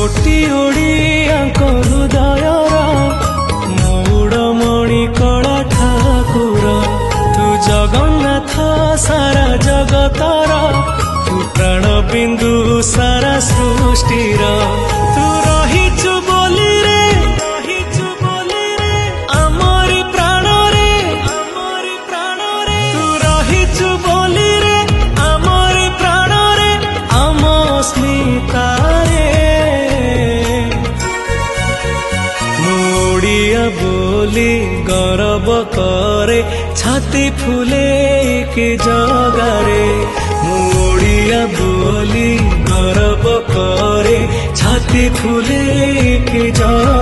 कोटी ओडियाक हृदयर मौड़मणि कला ठाकुर तू जगन्नाथ सारा जगतर तू प्राण बिंदु सारा सृष्टिर तू रहिचु बोली रे आमरी प्राण रे तू रहिचु बोली रे आमरी प्राण रे आम स्मिता बोली गौरव करे छाती फूले के जगारे मुड़िया बोली गौरव करे छाती फूले के जगारे।